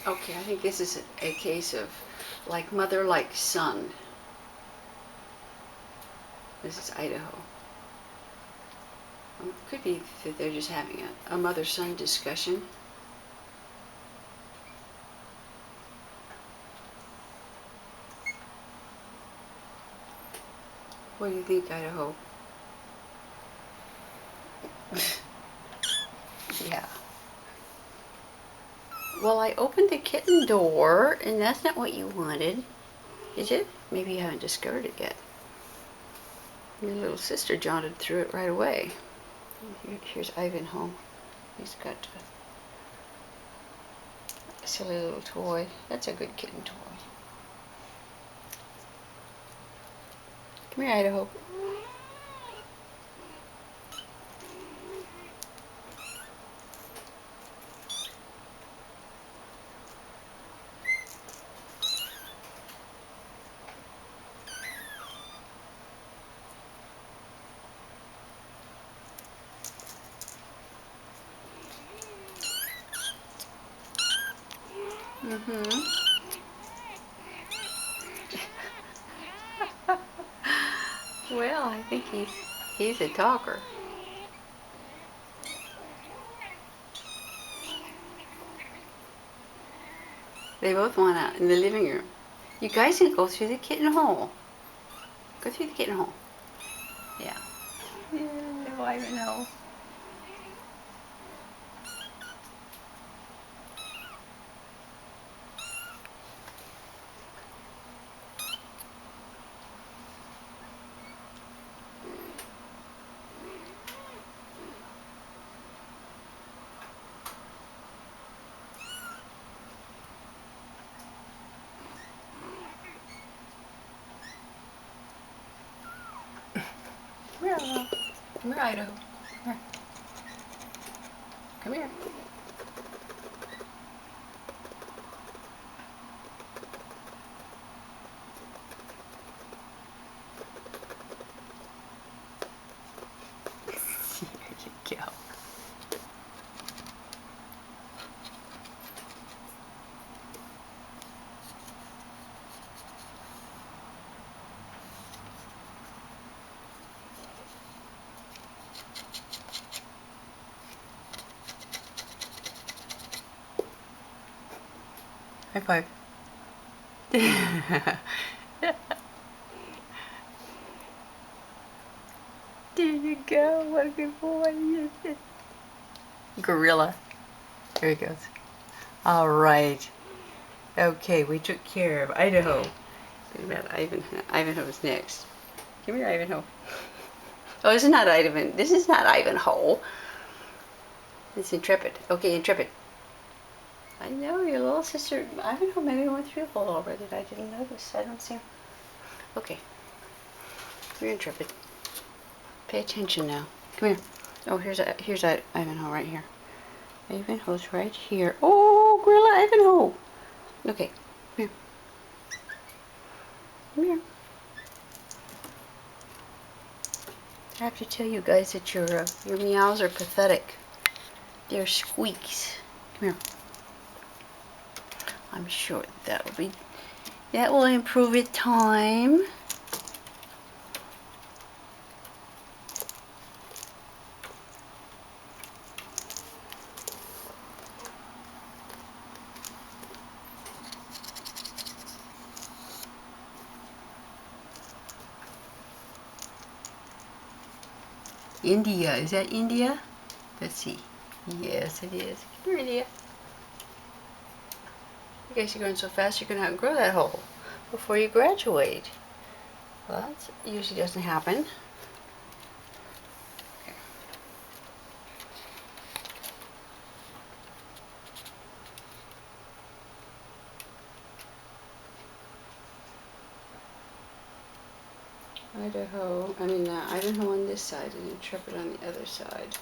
Okay, I think this is a case of like mother, like son. This is Idaho. It could be that they're just having a mother-son discussion. What do you think, Idaho? Yeah. Well, I opened the kitten door, and that's not what you wanted, is it? Maybe you haven't discovered it yet. Your little sister jaunted through it right away. Here's Ivanhoe. He's got a silly little toy. That's a good kitten toy. Come here, Idaho. Mm-hmm. Well, I think he's a talker. They both want out in the living room. You guys can go through the kitten hole. Go through the kitten hole. Yeah. Yeah, Ivanhoe. Come here, Idaho. Come here, Idaho. Come here. Come here. There you go. High five. There you go. What a good boy. Gorilla. There he goes. All right. Okay, we took care of Idaho. What about Ivanhoe's next? Come here, Ivanhoe. Oh, this is not Ivan. This is not Ivanhoe. It's Intrepid. Okay, Intrepid. I know your little sister. Ivanhoe maybe went through the hole already. I didn't notice. I don't see him. Okay. You're Intrepid. Pay attention now. Come here. Oh, here's Ivanhoe right here. Ivanhoe's right here. Oh, Gorilla Ivanhoe. Okay. Come here. Come here. I have to tell you guys that your meows are pathetic. They're squeaks. Come here. I'm sure that will improve with time. India, is that India? Let's see. Yes, it is. Come here, India. You guys are going so fast, you're going to outgrow that hole before you graduate. Well, that usually doesn't happen. Okay. Idaho on this side and Intrepid on the other side.